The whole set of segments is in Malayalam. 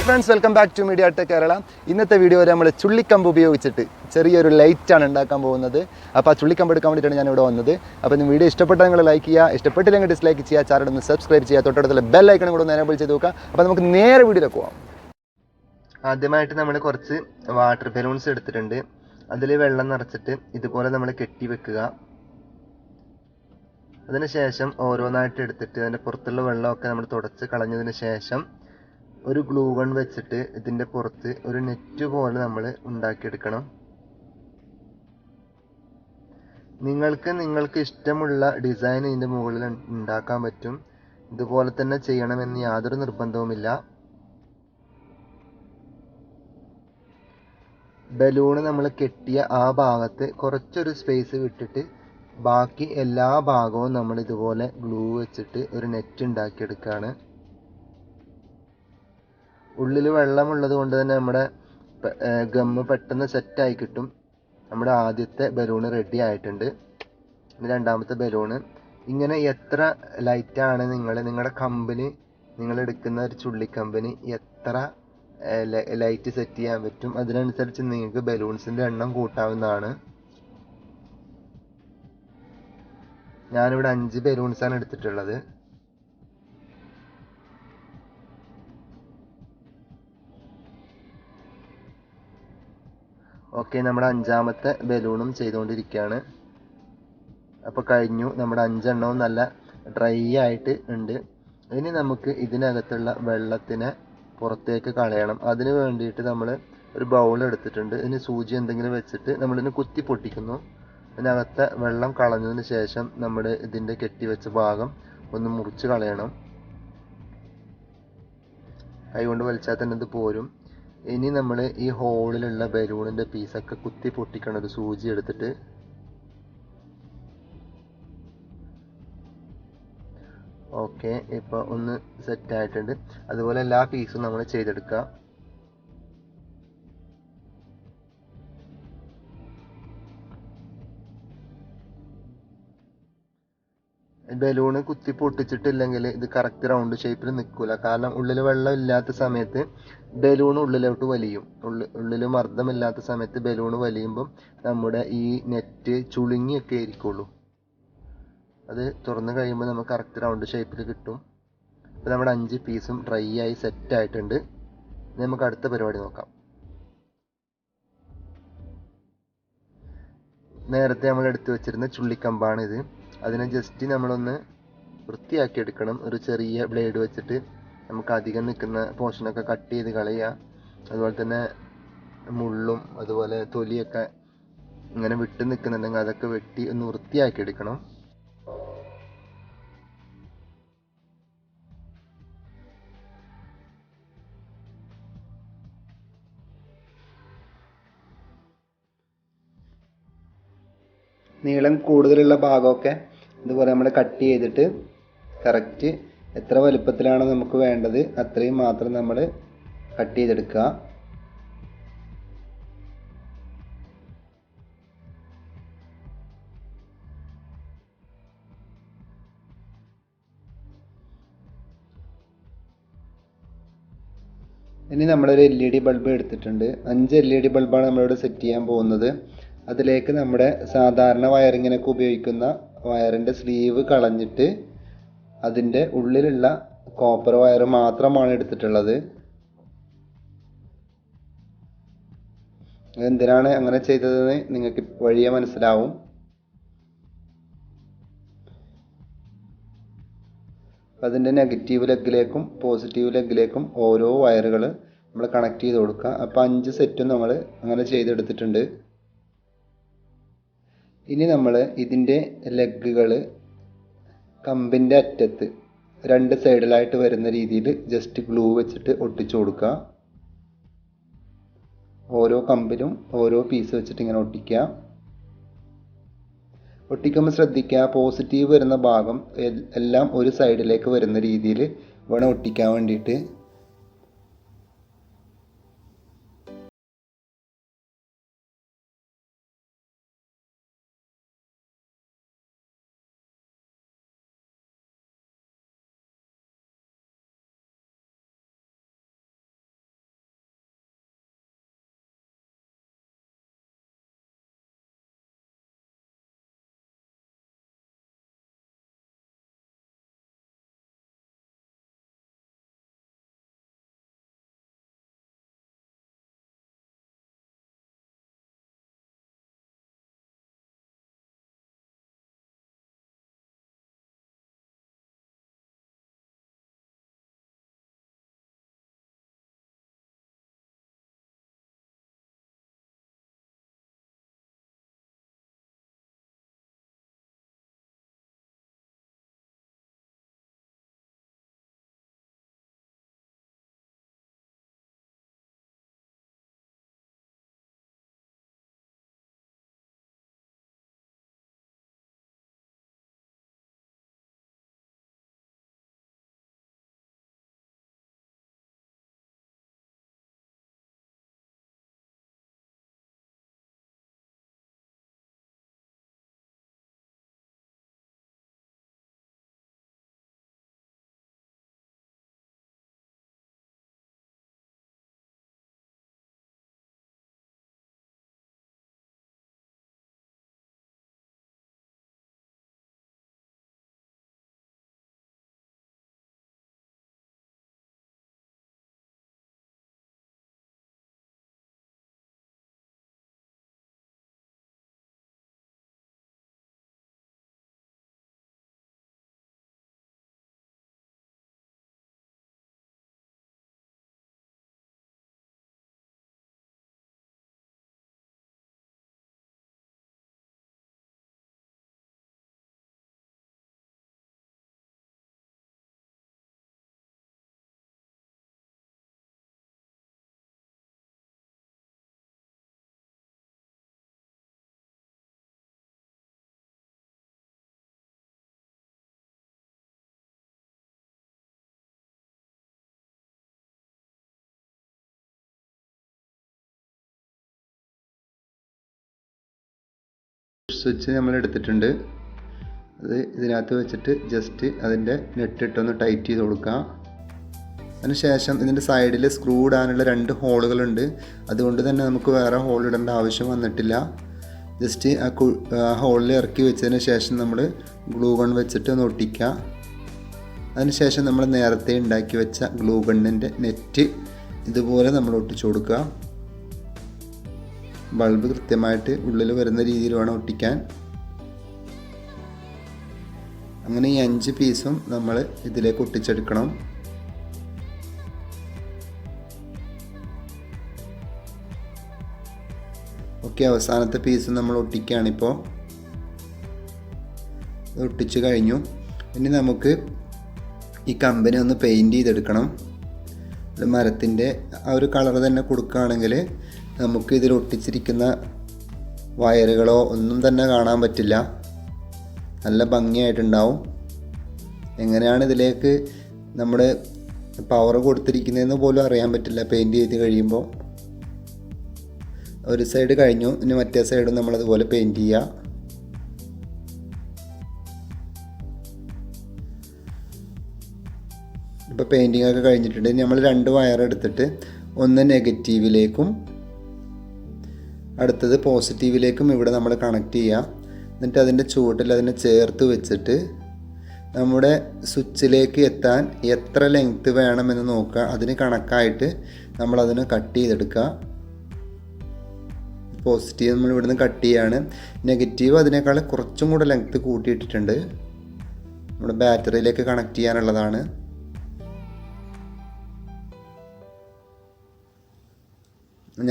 Hello friends, welcome back to media tech Kerala. ഇന്നത്തെ വീഡിയോയിൽ നമ്മൾ ചുള്ളിക്കമ്പ് ഉപയോഗിച്ചിട്ട് ചെറിയൊരു ലൈറ്റാണ് ഉണ്ടാക്കാൻ പോകുന്നത്. അപ്പോൾ ആ ചുള്ളിക്കമ്പ് എടുക്കാൻ വേണ്ടിയിട്ടാണ് ഞാൻ ഇവിടെ വന്നത്. അപ്പോൾ നിങ്ങൾ വീഡിയോ ഇഷ്ടപ്പെട്ടാൽ നിങ്ങൾ ലൈക്ക് ചെയ്യുക, ഇഷ്ടപ്പെട്ടില്ലെങ്കിൽ ഡിസ്ലൈക്ക് ചെയ്യുക, ചാനൽ ഒന്ന് സബ്സ്ക്രൈബ് ചെയ്യുക, തൊട്ടടുത്തുള്ള ബെൽ ഐക്കണും കൂടെ ഒന്ന് എനേബിൾ ചെയ്ത് നോക്കുക. അപ്പോൾ നമുക്ക് നേരെ വീഡിയോയിലേക്ക് പോകാം. ആദ്യമായിട്ട് നമ്മൾ കുറച്ച് വാട്ടർ ബലൂൺസ് എടുത്തിട്ടുണ്ട്. അതിൽ വെള്ളം നിറച്ചിട്ട് ഇതുപോലെ നമ്മൾ കെട്ടി വെക്കുക. അതിനുശേഷം ഓരോന്നായിട്ട് എടുത്തിട്ട് അതിൻ്റെ പുറത്തുള്ള വെള്ളമൊക്കെ നമ്മൾ തുടച്ച് കളഞ്ഞതിന് ശേഷം ഒരു ഗ്ലൂ ഗൺ വെച്ചിട്ട് ഇതിൻ്റെ പുറത്ത് ഒരു നെറ്റ് പോലെ നമ്മൾ ഉണ്ടാക്കിയെടുക്കണം. നിങ്ങൾക്ക് ഇഷ്ടമുള്ള ഡിസൈൻ ഇതിൻ്റെ മുകളിൽ ഉണ്ടാക്കാൻ പറ്റും. ഇതുപോലെ തന്നെ ചെയ്യണമെന്ന് യാതൊരു നിർബന്ധവുമില്ല. ബലൂണ് നമ്മൾ കെട്ടിയ ആ ഭാഗത്ത് കുറച്ചൊരു സ്പേസ് വിട്ടിട്ട് ബാക്കി എല്ലാ ഭാഗവും നമ്മൾ ഇതുപോലെ ഗ്ലൂ വെച്ചിട്ട് ഒരു നെറ്റ് ഉണ്ടാക്കിയെടുക്കുകയാണ്. ഉള്ളിൽ വെള്ളമുള്ളത് കൊണ്ട് തന്നെ നമ്മുടെ ഗമ്മ് പെട്ടെന്ന് സെറ്റായി കിട്ടും. നമ്മുടെ ആദ്യത്തെ ബലൂണ് റെഡി ആയിട്ടുണ്ട്. രണ്ടാമത്തെ ബലൂണ് ഇങ്ങനെ എത്ര ലൈറ്റാണ് നിങ്ങളുടെ കമ്പനി, നിങ്ങൾ എടുക്കുന്ന ഒരു ചുള്ളിക്കമ്പനി എത്ര ലൈറ്റ് സെറ്റ് ചെയ്യാൻ പറ്റും, അതിനനുസരിച്ച് നിങ്ങൾക്ക് ബലൂൺസിൻ്റെ എണ്ണം കൂട്ടാവുന്നതാണ്. ഞാനിവിടെ 5 ബലൂൺസാണ് എടുത്തിട്ടുള്ളത്. ഓക്കെ, നമ്മുടെ 5ാമത്തെ ബലൂണും ചെയ്തുകൊണ്ടിരിക്കുകയാണ്. അപ്പോൾ കഴിഞ്ഞു. നമ്മുടെ 5 എണ്ണവും നല്ല ഡ്രൈ ആയിട്ട് ഉണ്ട്. ഇനി നമുക്ക് ഇതിനകത്തുള്ള വെള്ളത്തിനെ പുറത്തേക്ക് കളയണം. അതിന് വേണ്ടിയിട്ട് നമ്മൾ ഒരു ബൗൾ എടുത്തിട്ടുണ്ട്. ഇതിന് സൂചി എന്തെങ്കിലും വെച്ചിട്ട് നമ്മളിതിന് കുത്തി പൊട്ടിക്കുന്നു. ഇതിനകത്തെ വെള്ളം കളഞ്ഞതിന് ശേഷം നമ്മൾ ഇതിൻ്റെ കെട്ടിവെച്ച ഭാഗം ഒന്ന് മുറിച്ച് കളയണം. കൈകൊണ്ട് വലിച്ചാൽ തന്നെ ഇത് പോരും. ഇനി നമ്മൾ ഈ ഹോളിലുള്ള ബലൂണിൻ്റെ പീസൊക്കെ കുത്തി പൊട്ടിക്കണം ഒരു സൂചി എടുത്തിട്ട്. ഓക്കെ, ഇപ്പോൾ ഒന്ന് സെറ്റ് ആയിട്ടുണ്ട്. അതുപോലെ എല്ലാ പീസും നമ്മൾ ചെയ്തെടുക്കുക. ബലൂണ് കുത്തി പൊട്ടിച്ചിട്ടില്ലെങ്കിൽ ഇത് കറക്റ്റ് റൗണ്ട് ഷേപ്പിൽ നിൽക്കില്ല. കാരണം ഉള്ളിൽ വെള്ളം ഇല്ലാത്ത സമയത്ത് ബലൂൺ ഉള്ളിലോട്ട് വലിയും. ഉള്ളിൽ മർദ്ദമില്ലാത്ത സമയത്ത് ബലൂൺ വലിയുമ്പം നമ്മുടെ ഈ നെറ്റ് ചുളുങ്ങിയൊക്കെ ആയിരിക്കുള്ളൂ. അത് തുറന്നു കഴിയുമ്പോൾ നമുക്ക് കറക്റ്റ് റൗണ്ട് ഷേപ്പിൽ കിട്ടും. അപ്പോൾ നമ്മുടെ 5 പീസും ഡ്രൈ ആയി സെറ്റ് ആയിട്ടുണ്ട്. നമുക്ക് അടുത്ത പരിപാടി നോക്കാം. നേരത്തെ നമ്മൾ എടുത്തു വെച്ചിരുന്ന ചുള്ളിക്കമ്പാണിത്. അതിനെ ജസ്റ്റ് നമ്മളൊന്ന് വൃത്തിയാക്കി എടുക്കണം. ഒരു ചെറിയ ബ്ലേഡ് വെച്ചിട്ട് നമുക്ക് അധികം നിൽക്കുന്ന പോർഷനൊക്കെ കട്ട് ചെയ്ത് കളയുക. അതുപോലെ തന്നെ മുള്ളും അതുപോലെ തൊലിയൊക്കെ ഇങ്ങനെ വിട്ട് നിൽക്കുന്നുണ്ടെങ്കിൽ അതൊക്കെ വെട്ടി ഒന്ന് വൃത്തിയാക്കി എടുക്കണം. നീളം കൂടുതലുള്ള ഭാഗമൊക്കെ ഇതുപോലെ നമ്മൾ കട്ട് ചെയ്തിട്ട് കറക്റ്റ് എത്ര വലുപ്പത്തിലാണ് നമുക്ക് വേണ്ടത് അത്രയും മാത്രം നമ്മൾ കട്ട് ചെയ്തെടുക്കുക. ഇനി നമ്മളൊരു LED ബൾബ് എടുത്തിട്ടുണ്ട്. 5 LED ബൾബാണ് നമ്മളിവിടെ സെറ്റ് ചെയ്യാൻ പോകുന്നത്. അതിലേക്ക് നമ്മുടെ സാധാരണ വയറിങ്ങിനൊക്കെ ഉപയോഗിക്കുന്ന വയറിൻ്റെ സ്ലീവ് കളഞ്ഞിട്ട് അതിൻ്റെ ഉള്ളിലുള്ള കോപ്പർ വയർ മാത്രമാണ് എടുത്തിട്ടുള്ളത്. എന്തിനാണ് അങ്ങനെ ചെയ്തതെന്ന് നിങ്ങൾക്ക് വഴിയെ മനസ്സിലാവും. അതിൻ്റെ നെഗറ്റീവ് ലെഗിലേക്കും പോസിറ്റീവ് ലെഗിലേക്കും ഓരോ വയറുകൾ നമ്മൾ കണക്ട് ചെയ്ത് കൊടുക്കുക. അപ്പോൾ 5 സെറ്റും നമ്മൾ അങ്ങനെ ചെയ്തെടുത്തിട്ടുണ്ട്. ഇനി നമ്മൾ ഇതിൻ്റെ ലെഗുകൾ കമ്പിൻ്റെ അറ്റത്ത് 2 സൈഡിലായിട്ട് വരുന്ന രീതിയിൽ ജസ്റ്റ് ഗ്ലൂ വെച്ചിട്ട് ഒട്ടിച്ചു കൊടുക്കുക. ഓരോ കമ്പിലും ഓരോ പീസ് വെച്ചിട്ട് ഇങ്ങനെ ഒട്ടിക്കുക. ഒട്ടിക്കുമ്പോൾ ശ്രദ്ധിക്കുക, പോസിറ്റീവ് വരുന്ന ഭാഗം എല്ലാം ഒരു സൈഡിലേക്ക് വരുന്ന രീതിയിൽ വേണം ഒട്ടിക്കാൻ വേണ്ടിയിട്ട്. സ്വിച്ച് നമ്മൾ എടുത്തിട്ടുണ്ട്. അത് ഇതിനകത്ത് വെച്ചിട്ട് ജസ്റ്റ് അതിൻ്റെ നെറ്റിട്ടൊന്ന് ടൈറ്റ് ചെയ്ത് കൊടുക്കാം. അതിനുശേഷം ഇതിൻ്റെ സൈഡിൽ സ്ക്രൂ ഇടാനുള്ള 2 ഹോളുകളുണ്ട്. അതുകൊണ്ട് തന്നെ നമുക്ക് വേറെ ഹോൾ ഇടേണ്ട ആവശ്യം വന്നിട്ടില്ല. ജസ്റ്റ് ആ ഹോളിൽ ഇറക്കി വെച്ചതിന് ശേഷം നമ്മൾ ഗ്ലൂ ഗൺ വെച്ചിട്ട് ഒന്ന് ഒട്ടിക്കുക. അതിനുശേഷം നമ്മൾ നേരത്തെ ഉണ്ടാക്കി വെച്ച ഗ്ലൂ ഗണ്ണിൻ്റെ നെറ്റ് ഇതുപോലെ നമ്മൾ ഒട്ടിച്ചു കൊടുക്കുക. ബൾബ് കൃത്യമായിട്ട് ഉള്ളിൽ വരുന്ന രീതിയിൽ വേണം ഒട്ടിക്കാൻ. അങ്ങനെ ഈ 5 പീസും നമ്മൾ ഇതിലേക്ക് ഒട്ടിച്ചെടുക്കണം. ഓക്കെ, അവസാനത്തെ പീസ് നമ്മൾ ഒട്ടിക്കുകയാണിപ്പോൾ. ഒട്ടിച്ച് കഴിഞ്ഞു. ഇനി നമുക്ക് ഈ കമ്പനി ഒന്ന് പെയിൻറ്റ് ചെയ്തെടുക്കണം. മരത്തിൻ്റെ ആ ഒരു കളർ തന്നെ കൊടുക്കുകയാണെങ്കിൽ നമുക്ക് ഇതിൽ ഒട്ടിച്ചിരിക്കുന്ന വയറുകളോ ഒന്നും തന്നെ കാണാൻ പറ്റില്ല. നല്ല ഭംഗിയായിട്ടുണ്ടാവും. എങ്ങനെയാണ് ഇതിലേക്ക് നമ്മുടെ പവർ കൊടുത്തിരിക്കുന്നതെന്ന് പോലും അറിയാൻ പറ്റില്ല പെയിൻറ്റ് ചെയ്ത് കഴിയുമ്പോൾ. ഒരു സൈഡ് കഴിഞ്ഞു, ഇനി മറ്റേ സൈഡും നമ്മളതുപോലെ പെയിൻറ്റ് ചെയ്യുക. ഇപ്പോൾ പെയിൻറ്റിംഗ് ഒക്കെ കഴിഞ്ഞിട്ടുണ്ട്. ഇനി നമ്മൾ 2 വയർ എടുത്തിട്ട് ഒന്ന് നെഗറ്റീവിലേക്കും അടുത്തത് പോസിറ്റീവിലേക്കും ഇവിടെ നമ്മൾ കണക്ട് ചെയ്യുക. എന്നിട്ട് അതിൻ്റെ ചുവട്ടിൽ അതിനെ ചേർത്ത് വെച്ചിട്ട് നമ്മുടെ സ്വിച്ചിലേക്ക് എത്താൻ എത്ര ലെങ്ത്ത് വേണമെന്ന് നോക്കുക. അതിന് കണക്കായിട്ട് നമ്മളതിനെ കട്ട് ചെയ്തെടുക്കുക. പോസിറ്റീവ് നമ്മൾ ഇവിടുന്ന് കട്ട് ചെയ്യുകയാണ്. നെഗറ്റീവ് അതിനേക്കാൾ കുറച്ചും കൂടെ ലെങ്ത്ത് കൂട്ടിയിട്ടിട്ടുണ്ട്. നമ്മുടെ ബാറ്ററിയിലേക്ക് കണക്ട് ചെയ്യാനുള്ളതാണ്.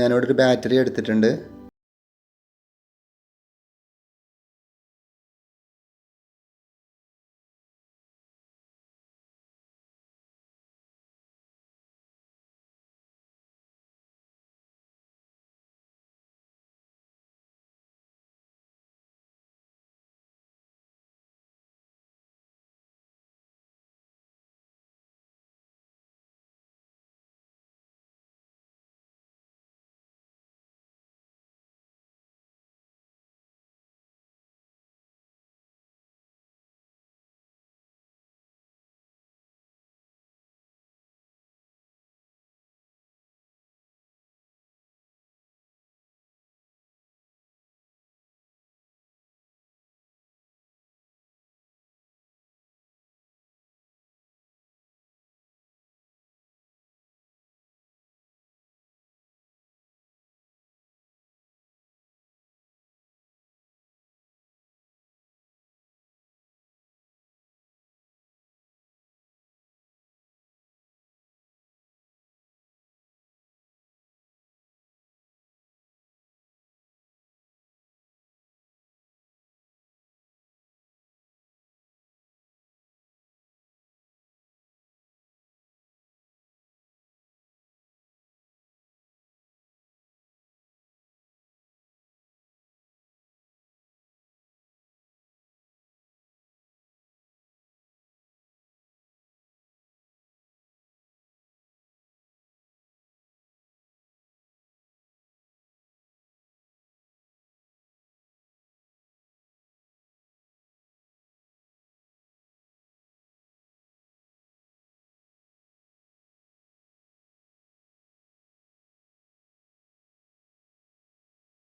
ഞാനിവിടെ ഒരു ബാറ്ററി എടുത്തിട്ടുണ്ട്.